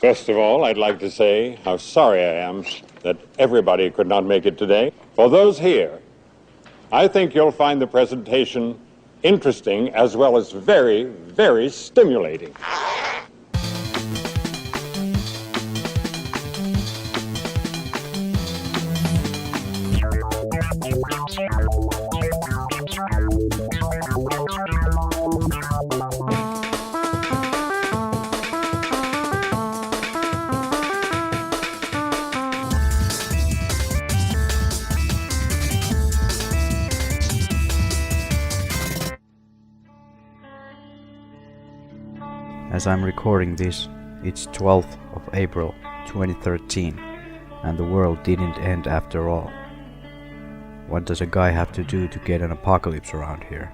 First of all, I'd like to say how sorry I am that everybody could not make it today. For those here, I think you'll find the presentation interesting as well as very, very stimulating. As I'm recording this, it's 12th of April 2013, and the world didn't end after all. What does a guy have to do to get an apocalypse around here?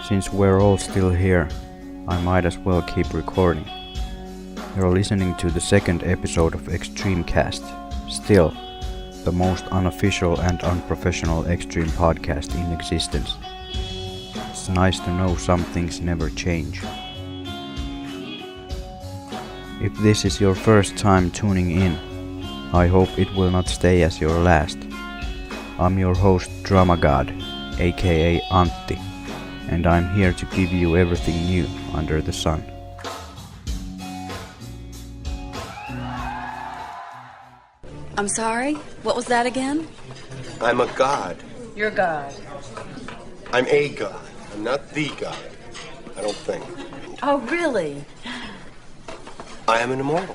Since we're all still here, I might as well keep recording. You're listening to the second episode of Extremecast. Still, the most unofficial and unprofessional extreme podcast in existence. It's nice to know some things never change. If this is your first time tuning in, I hope it will not stay as your last. I'm your host Drama God, aka Antti, and I'm here to give you everything new under the sun. I'm sorry? What was that again? I'm a god. You're God. I'm a god. I'm not the god. I don't think. Oh, really? I am an immortal.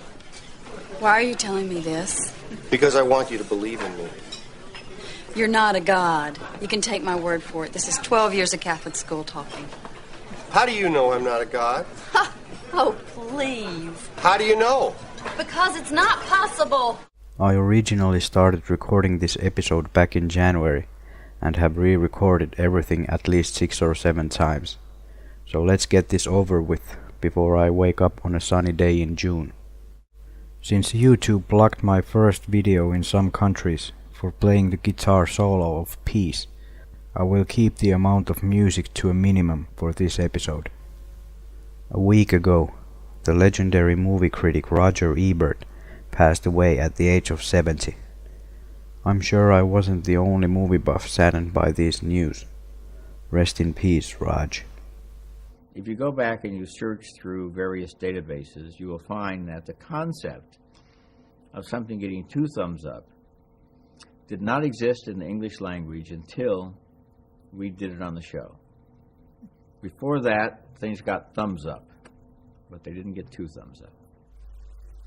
Why are you telling me this? Because I want you to believe in me. You're not a god. You can take my word for it. This is 12 years of Catholic school talking. How do you know I'm not a god? Ha! Oh, please. How do you know? Because it's not possible. I originally started recording this episode back in January and have re-recorded everything at least 6 or 7 times. So let's get this over with before I wake up on a sunny day in June. Since YouTube blocked my first video in some countries for playing the guitar solo of Peace, I will keep the amount of music to a minimum for this episode. A week ago, the legendary movie critic Roger Ebert passed away at the age of 70. I'm sure I wasn't the only movie buff saddened by this news. Rest in peace, Raj. If you go back and you search through various databases, you will find that the concept of something getting 2 thumbs up did not exist in the English language until we did it on the show. Before that, things got thumbs up, but they didn't get 2 thumbs up.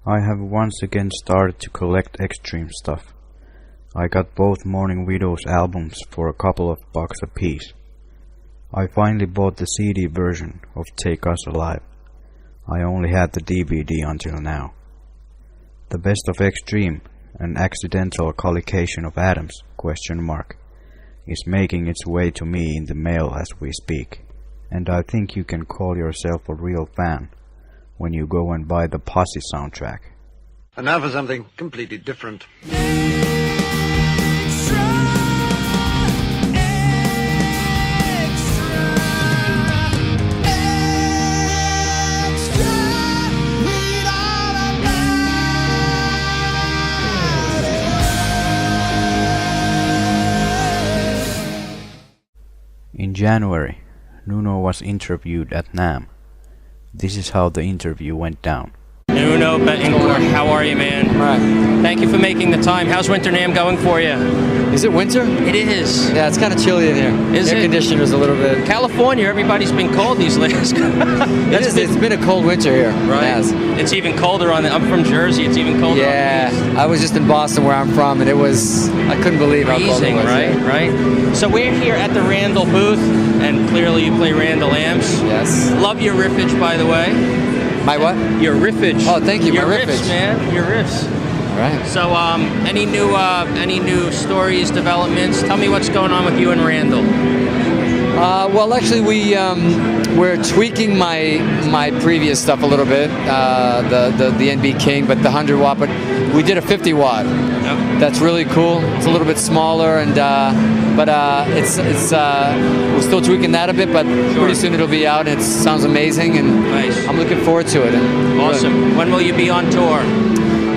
I have once again started to collect extreme stuff. I got both Mourning Widows albums for a couple of bucks apiece. I finally bought the CD version of Take Us Alive. I only had the DVD until now. The Best of Extreme, an accidental collocation of atoms, ? Is making its way to me in the mail as we speak. And I think you can call yourself a real fan when you go and buy the Posse soundtrack. And now for something completely different. In January, Nuno was interviewed at NAMM. This is how the interview went down. Nuno Bettencourt, how are you, man? All right. Thank you for making the time. How's Winter NAMM going for you? Is it winter? It is. Yeah, it's kind of chilly in here. Is Air it? conditioner's a little bit. California, everybody's been cold these last. It's been a cold winter here. Right. It has. It's even colder I'm from Jersey. It's even colder. Yeah, I was just in Boston where I'm from, and I couldn't believe how cold it freezing, was. right? Yeah. Right. So we're here at the Randall booth, and clearly you play Randall amps. Yes. Love your riffage, by the way. My what? Your riffage. Oh, thank you. Your My riffs, riffage. man. Your riffs. All right. So, any new stories, developments? Tell me what's going on with you and Randall. Well, actually, we're tweaking my previous stuff a little bit, the NB King, but the 100 watt. But We did a 50 watt. Yep. That's really cool. It's a little bit smaller, and but we're still tweaking that a bit. But pretty soon it'll be out. And it sounds amazing, and Nice. I'm looking forward to it. And Awesome. When will you be on tour?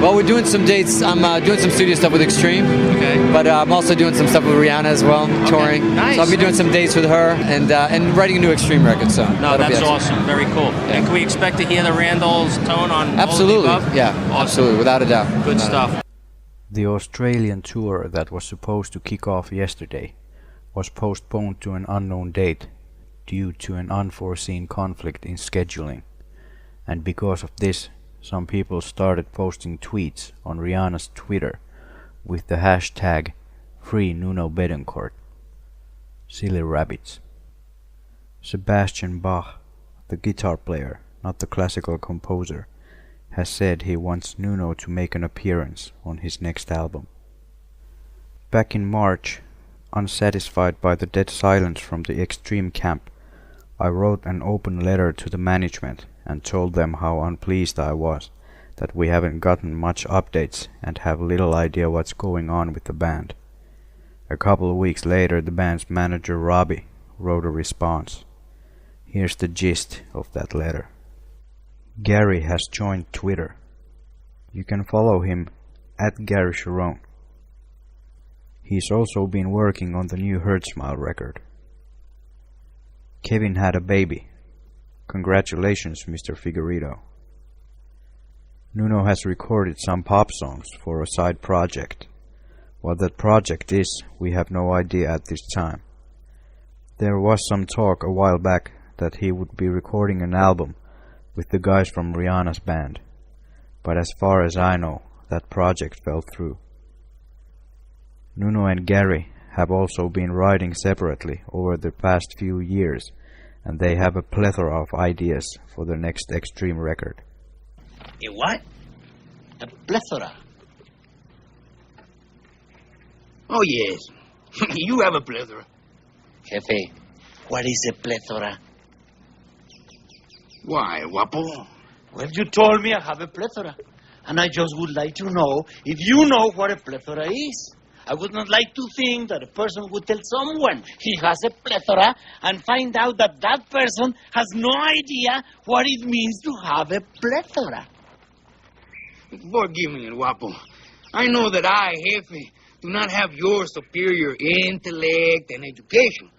Well, we're doing some dates. I'm doing some studio stuff with Extreme, Okay. but I'm also doing some stuff with Rihanna as well, touring. Nice. So I'll be doing some dates with her and writing a new Extreme record. So No, that'll be that's excellent. awesome. Very cool. And can we expect to hear the Randall's tone on Absolutely, All of the Above? yeah, Awesome. absolutely, without a doubt. Good stuff. The Australian tour that was supposed to kick off yesterday was postponed to an unknown date due to an unforeseen conflict in scheduling. And because of this, some people started posting tweets on Rihanna's Twitter with the hashtag #FreeNunoBetancourt. Silly rabbits. Sebastian Bach, the guitar player, not the classical composer, has said he wants Nuno to make an appearance on his next album. Back in March, unsatisfied by the dead silence from the Extreme camp, I wrote an open letter to the management and told them how unpleased I was that we haven't gotten much updates and have little idea what's going on with the band. A couple of weeks later, the band's manager Robbie wrote a response. Here's the gist of that letter. Gary has joined Twitter. You can follow him at Gary Sharon. He's also been working on the new Hurt Smile record. Kevin had a baby. Congratulations, Mr. Figueredo. Nuno has recorded some pop songs for a side project. What that project is, we have no idea at this time. There was some talk a while back that he would be recording an album with the guys from Rihanna's band, but as far as I know, that project fell through. Nuno and Gary have also been writing separately over the past few years, and they have a plethora of ideas for the next Extreme record. A what? A plethora. Oh, yes. You have a plethora. Jefe, what is a plethora? Why, Guapo? Well, you told me I have a plethora. And I just would like to know if you know what a plethora is. I would not like to think that a person would tell someone he has a plethora and find out that that person has no idea what it means to have a plethora. Forgive me, Guapo. I know that I, Jefe, do not have your superior intellect and education.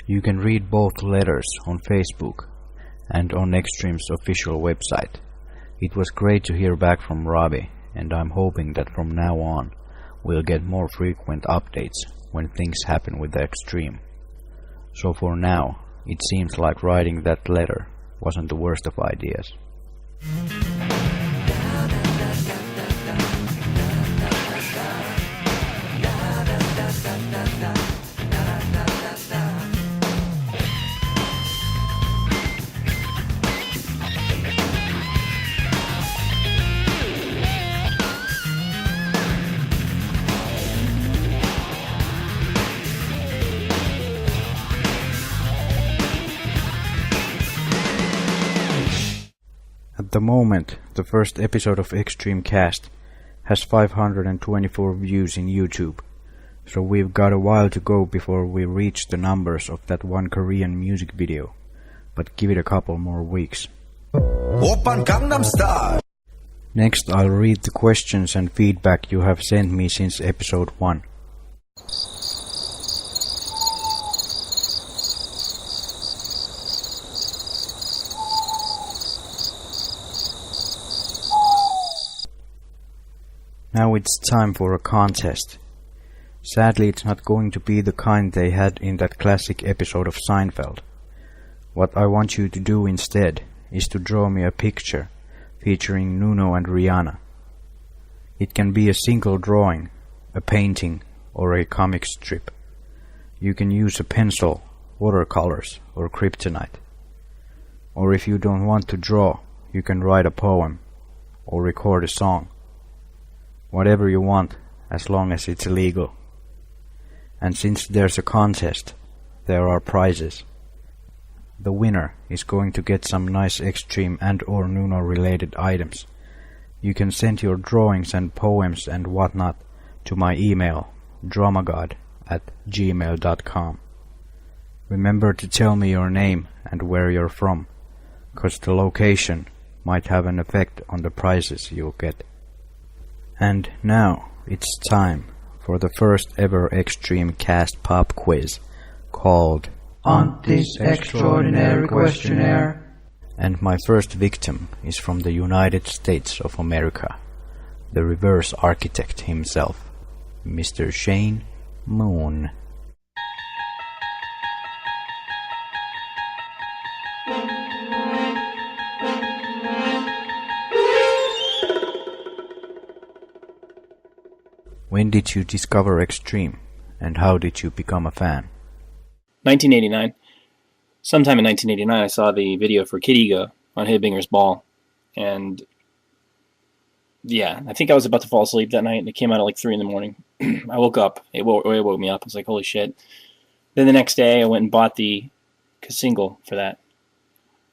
You can read both letters on Facebook and on Extreme's official website. It was great to hear back from Robbie, and I'm hoping that from now on we'll get more frequent updates when things happen with the Extreme. So for now, it seems like writing that letter wasn't the worst of ideas. At the moment, the first episode of Extremecast has 524 views in YouTube, so we've got a while to go before we reach the numbers of that one Korean music video, but give it a couple more weeks. Oppan Gangnam Style. Next, I'll read the questions and feedback you have sent me since episode 1. Now it's time for a contest. Sadly, it's not going to be the kind they had in that classic episode of Seinfeld. What I want you to do instead is to draw me a picture featuring Nuno and Rihanna. It can be a single drawing, a painting, or a comic strip. You can use a pencil, watercolors, or kryptonite. Or if you don't want to draw, you can write a poem or record a song. Whatever you want, as long as it's legal. And since there's a contest, there are prizes. The winner is going to get some nice Extreme and or Nuno related items, You can send your drawings and poems and whatnot to my email, dramagod@gmail.com. Remember to tell me your name and where you're from, 'cause the location might have an effect on the prizes you'll get. And now it's time for the first ever Extremecast pop quiz called On This Extraordinary Questionnaire. And my first victim is from the United States of America, the Reversearchitect himself, Mr. Shane Moon. When did you discover Extreme, and how did you become a fan? 1989. Sometime in 1989, I saw the video for Kid Ego on Headbanger's Ball, and yeah, I think I was about to fall asleep that night, and it came out at like 3 in the morning. I woke up. It woke me up. I was like, holy shit. Then the next day, I went and bought the single for that,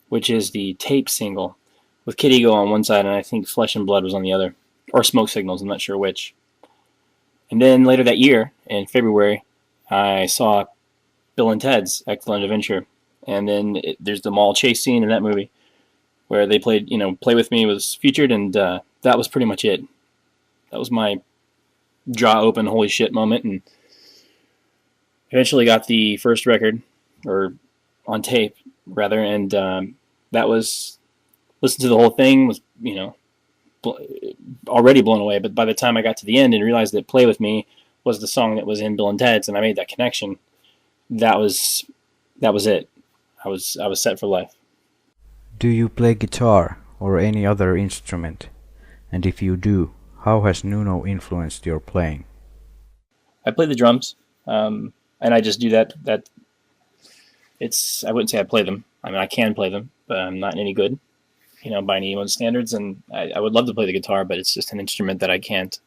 which is the tape single, with Kid Ego on one side, and I think Flesh and Blood was on the other, or Smoke Signals, I'm not sure which. And then later that year, in February, I saw Bill and Ted's Excellent Adventure. And then there's the mall chase scene in that movie where they played, Play With Me was featured, and that was pretty much it. That was my jaw open, holy shit moment. And eventually got the first record, or on tape, rather, and that was, listened to the whole thing, was, already blown away, but by the time I got to the end and realized that Play With Me was the song that was in Bill and Ted's, and I made that connection, that was it. I was set for life. Do you play guitar or any other instrument? And if you do, how has Nuno influenced your playing? I play the drums, and I just do that. I wouldn't say I play them. I mean, I can play them, but I'm not any good, by anyone's standards, and I would love to play the guitar, but it's just an instrument that I can't.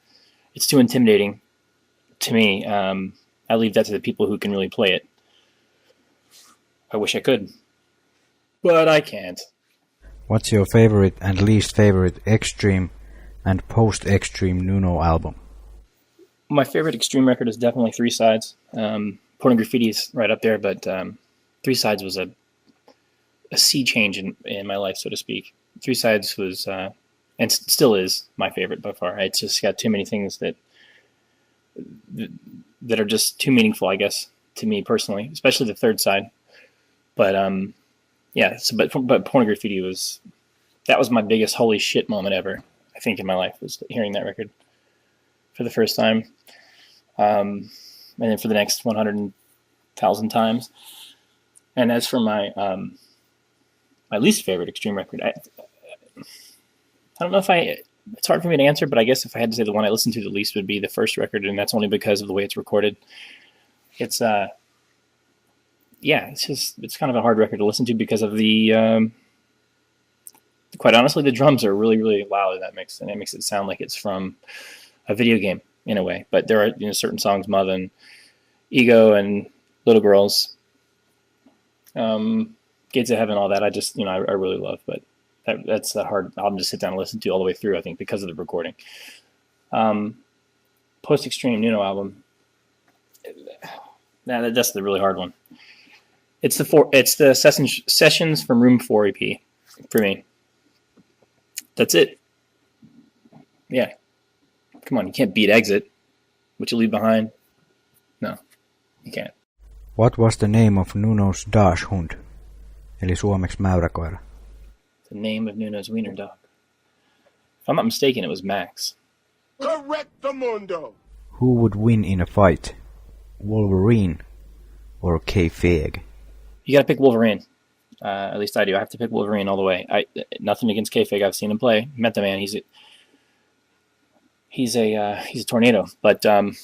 It's too intimidating to me. I leave that to the people who can really play it. I wish I could, but I can't. What's your favorite and least favorite Extreme and post-Extreme Nuno album? My favorite Extreme record is definitely Three Sides. Porn Graffiti's right up there, but Three Sides was a sea change in my life, so to speak. Three Sides was, and still is, my favorite by far. It's just got too many things that are just too meaningful, I guess, to me personally, especially the third side. But yeah. So, but Porn Graffiti was my biggest holy shit moment ever, I think, in my life, was hearing that record for the first time, and then for the next 100,000 times. And as for my my least favorite Extreme record, I don't know if it's hard for me to answer, but I guess if I had to say the one I listened to the least would be the first record, and that's only because of the way it's recorded. It's it's kind of a hard record to listen to because of the, quite honestly, the drums are really, really loud in that mix, and it makes it sound like it's from a video game in a way. But there are certain songs, Mother and Ego and Little Girls, Gates of Heaven, all that, I just, I really love, but that's a hard album to sit down and listen to all the way through, I think, because of the recording. Post-Extreme Nuno album, that's the really hard one. It's the Sessions from Room 4 EP for me. That's it. Yeah. Come on, you can't beat Exit. What You Leave Behind? No, you can't. What was the name of Nuno's Dachshund? Eli suomeksi mäyräkoira. The name of Nuno's wiener dog. If I'm not mistaken, it was Max. Correctamundo. Who would win in a fight? Wolverine or K-Fag? You gotta pick Wolverine. At least I do. I have to pick Wolverine all the way. Nothing against K-Fag. I've seen him play. Met the man. He's a tornado. But I don't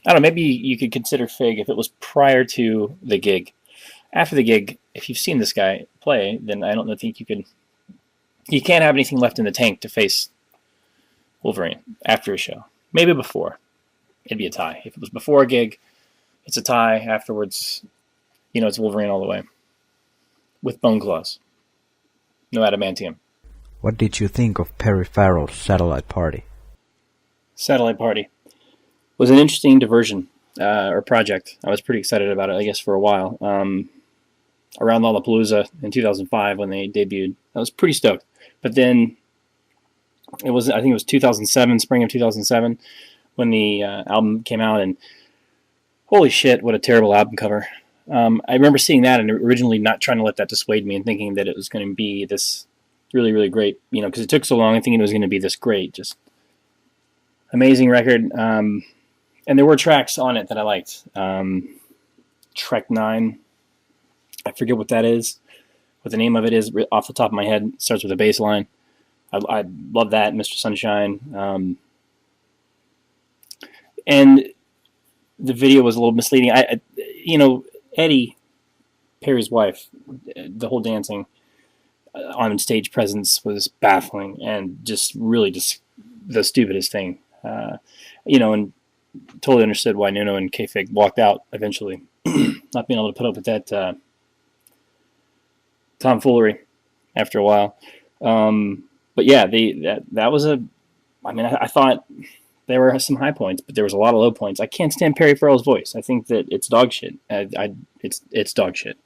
know. Maybe you could consider Fig if it was prior to the gig. After the gig, if you've seen this guy play, then I don't think you could. You can't have anything left in the tank to face Wolverine after a show. Maybe before, it'd be a tie. If it was before a gig, it's a tie. Afterwards, it's Wolverine all the way. With bone claws. No adamantium. What did you think of Perry Farrell's Satellite Party? Satellite Party was an interesting diversion or project. I was pretty excited about it, I guess, for a while. Around Lollapalooza in 2005 when they debuted, I was pretty stoked. But then I think it was 2007, spring of 2007, when the album came out, and holy shit, what a terrible album cover. I remember seeing that and originally not trying to let that dissuade me and thinking that it was going to be this really, really great, because it took so long and thinking it was going to be this great, just amazing record. And there were tracks on it that I liked. Track 9, I forget what that is, what the name of it is off the top of my head. It starts with a bass line. I love that, Mr. Sunshine. And the video was a little misleading. Eddie, Perry's wife, the whole dancing on stage presence was baffling and just really just the stupidest thing. And totally understood why Nuno and K-Fig walked out eventually, not being able to put up with that tomfoolery after a while. But yeah, that was I thought there were some high points, but there was a lot of low points. I can't stand Perry Farrell's voice. I think that it's dog shit. It's dog shit.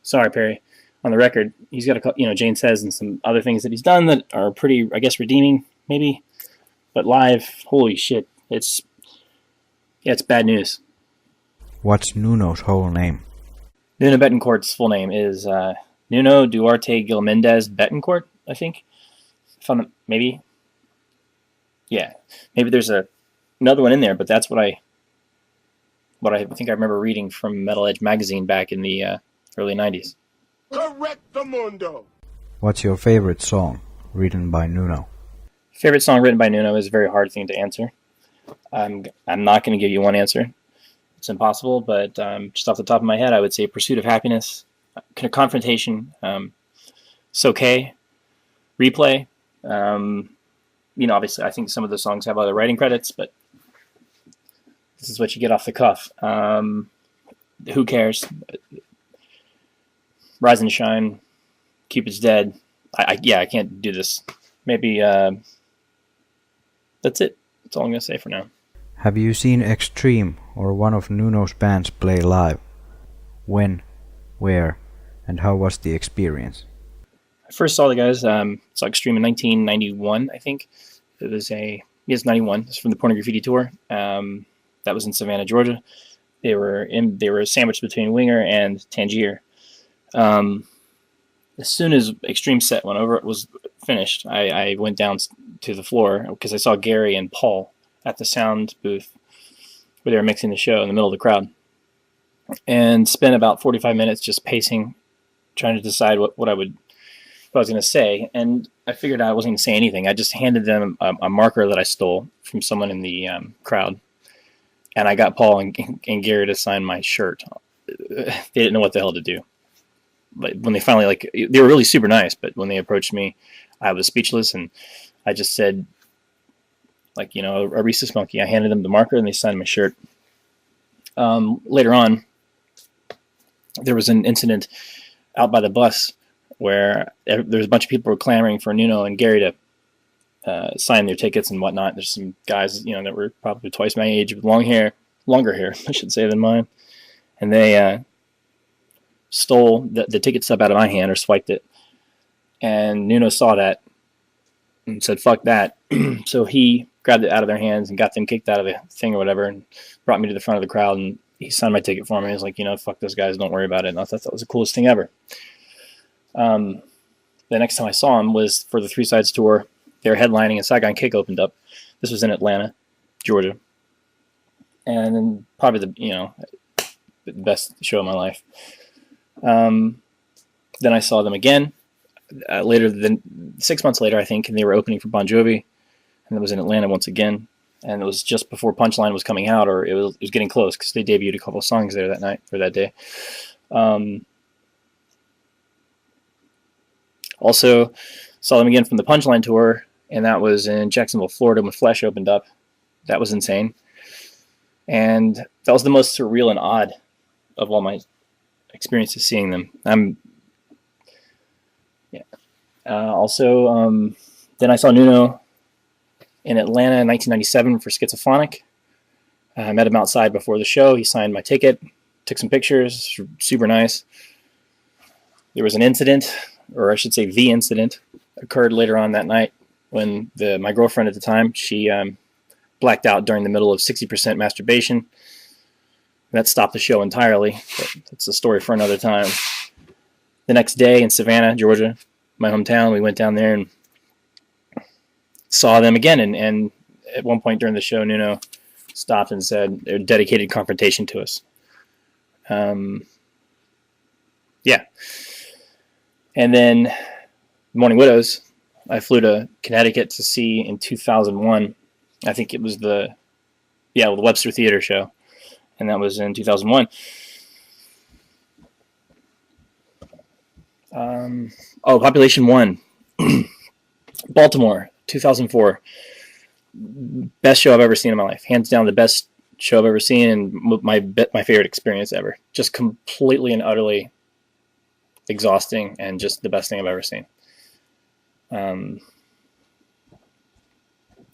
Sorry, Perry. On the record, he's got Jane Says and some other things that he's done that are pretty, I guess, redeeming, maybe. But live, holy shit, it's bad news. What's Nuno's whole name? Nuno Betancourt's full name is Nuno Duarte Gil Mendez Betancourt, I think. Maybe. Yeah, maybe there's another one in there, but that's what I think I remember reading from Metal Edge magazine back in the early 90s. Correctamundo. What's your favorite song written by Nuno? Favorite song written by Nuno is a very hard thing to answer. I'm not going to give you one answer. It's impossible, but just off the top of my head, I would say Pursuit of Happiness, Confrontation, Soke, Replay. Obviously, I think some of the songs have other writing credits, but this is what you get off the cuff. Who cares? Rise and Shine, Cupid's Dead. I can't do this. Maybe that's it. That's all I'm going to say for now. Have you seen Extreme or one of Nuno's bands play live? When, where, and how was the experience? I first saw the guys, saw Extreme in 1991, I think. It was 91. It's from the Porn and Graffiti tour. That was in Savannah, Georgia. They were sandwiched between Winger and Tangier. As soon as Extreme set was finished, I went down to the floor because I saw Gary and Paul at the sound booth where they were mixing the show in the middle of the crowd, and spent about 45 minutes just pacing, trying to decide what I was going to say. And I figured I wasn't going to say anything. I just handed them a marker that I stole from someone in the crowd, and I got Paul and Gary to sign my shirt. They didn't know what the hell to do. But when they finally, they were really super nice, but when they approached me, I was speechless, and I just said, a rhesus monkey. I handed them the marker, and they signed my shirt. Later on, there was an incident out by the bus where there was a bunch of people were clamoring for Nuno and Gary to sign their tickets and whatnot. There's some guys, that were probably twice my age with longer hair, I should say, than mine, and they stole the ticket stub out of my hand or swiped it. And Nuno saw that and said, "Fuck that." So he grabbed it out of their hands and got them kicked out of the thing or whatever and brought me to the front of the crowd, and he signed my ticket for me. He was like, fuck those guys, don't worry about it. And I thought that was the coolest thing ever. The next time I saw him was for the Three Sides tour. They were headlining and Saigon Kick opened up. This was in Atlanta, Georgia. And then probably the best show of my life. Then I saw them again later, 6 months later, I think, and they were opening for Bon Jovi, and it was in Atlanta once again, and it was just before Punchline was coming out, or it was getting close, because they debuted a couple of songs there that night, or that day. Also saw them again from the Punchline tour, and that was in Jacksonville, Florida, when Flesh opened up. That was insane. And that was the most surreal and odd of all my experiences seeing them. Also, then I saw Nuno in Atlanta in 1997 for Schizophonic. I met him outside before the show. He signed my ticket, took some pictures, super nice. There was an incident, or I should say the incident, occurred later on that night when my girlfriend at the time, she blacked out during the middle of 60% masturbation. That stopped the show entirely, but it's a story for another time. The next day in Savannah, Georgia, my hometown, we went down there and saw them again, and at one point during the show, Nuno stopped and said a dedicated confrontation to us. Yeah. And then Morning Widows, I flew to Connecticut to see in 2001. I think it was the Webster Theater show, and that was in 2001. Population 1, Baltimore, 2004. Best show I've ever seen in my life. Hands down the best show I've ever seen, and my favorite experience ever. Just completely and utterly exhausting, and just the best thing I've ever seen.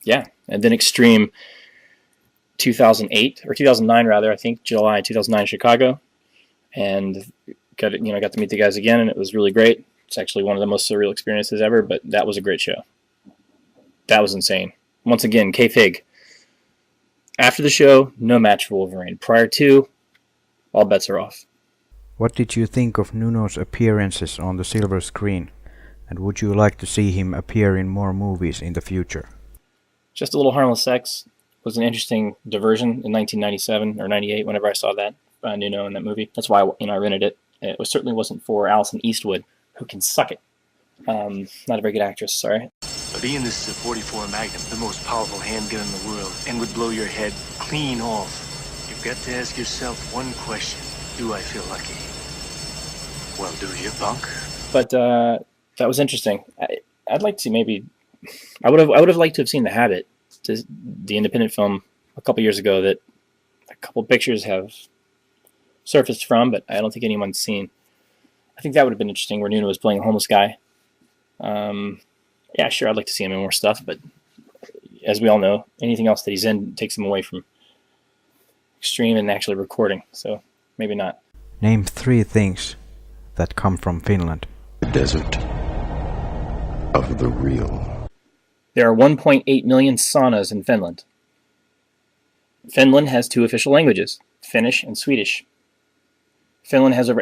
Yeah, and then Extreme 2008 or 2009 rather, I think July 2009 Chicago, and got to meet the guys again, and it was really great. It's actually one of the most surreal experiences ever, but that was a great show. That was insane. Once again, K-Fig. After the show, no match for Wolverine. Prior to, all bets are off. What did you think of Nuno's appearances on the silver screen? And would you like to see him appear in more movies in the future? Just a Little Harmless Sex was an interesting diversion in 1997 or 98 whenever I saw that, Nuno in that movie. That's why I rented it. It certainly wasn't for Alison Eastwood, who can suck it. Not a very good actress, sorry. But Ian, this is a 44 Magnum, the most powerful handgun in the world, and would blow your head clean off. You've got to ask yourself one question. Do I feel lucky? Well, do you, punk? But that was interesting. I'd like to maybe... I would have liked to have seen The Habit, the independent film a couple years ago that a couple pictures have surfaced from, but I don't think anyone's seen. I think that would have been interesting, where Nuno was playing a homeless guy. Yeah, sure, I'd like to see him in more stuff, but as we all know, anything else that he's in takes him away from Extreme and actually recording, so maybe not. Name 3 things that come from Finland. The desert of the real. There are 1.8 million saunas in Finland. Finland has 2 official languages, Finnish and Swedish. Finland has over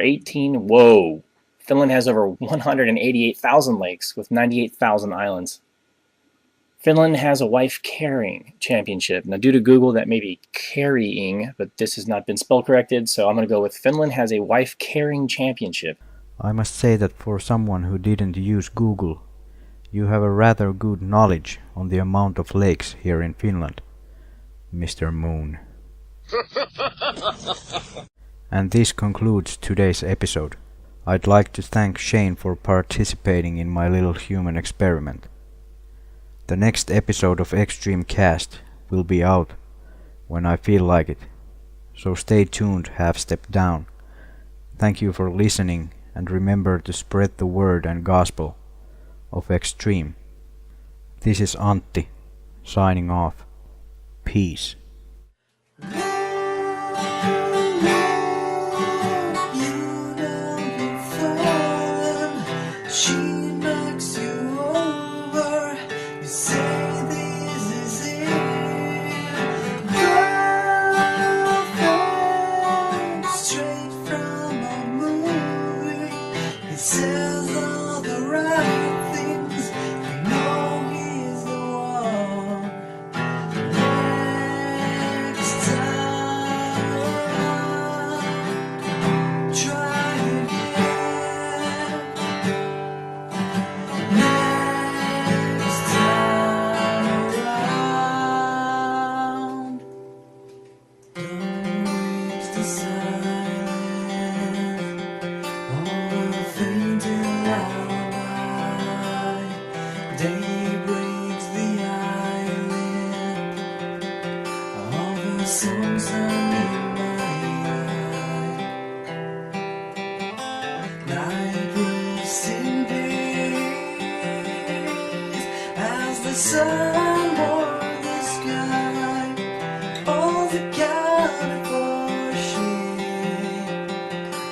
188,000 lakes with 98,000 islands. Finland has a wife carrying championship. Now, due to Google, that may be carrying, but this has not been spell corrected, so I'm going to go with Finland has a wife carrying championship. I must say that for someone who didn't use Google, you have a rather good knowledge on the amount of lakes here in Finland, Mr. Moon. And this concludes today's episode. I'd like to thank Shane for participating in my little human experiment. The next episode of Extremecast will be out when I feel like it, so stay tuned, half step down. Thank you for listening, and remember to spread the word and gospel of Extreme. This is Antti, signing off. Peace. sun or the sky, all the California shade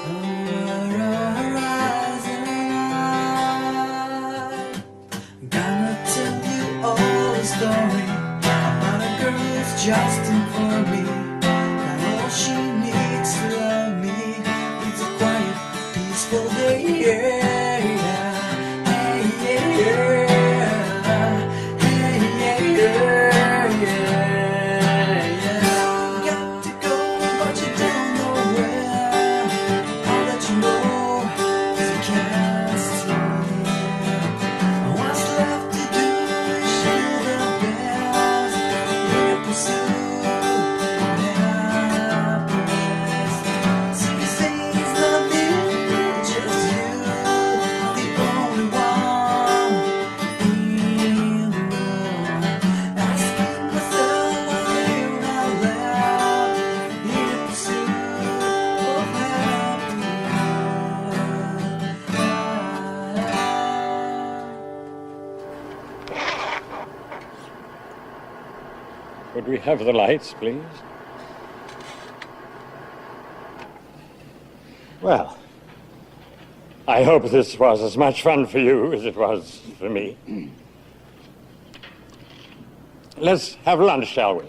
over our horizon. I'm gonna tell you all the story about a girl who's just in for me. That all she needs to love me is a quiet, peaceful day. Could we have the lights, please? Well, I hope this was as much fun for you as it was for me. Let's have lunch, shall we?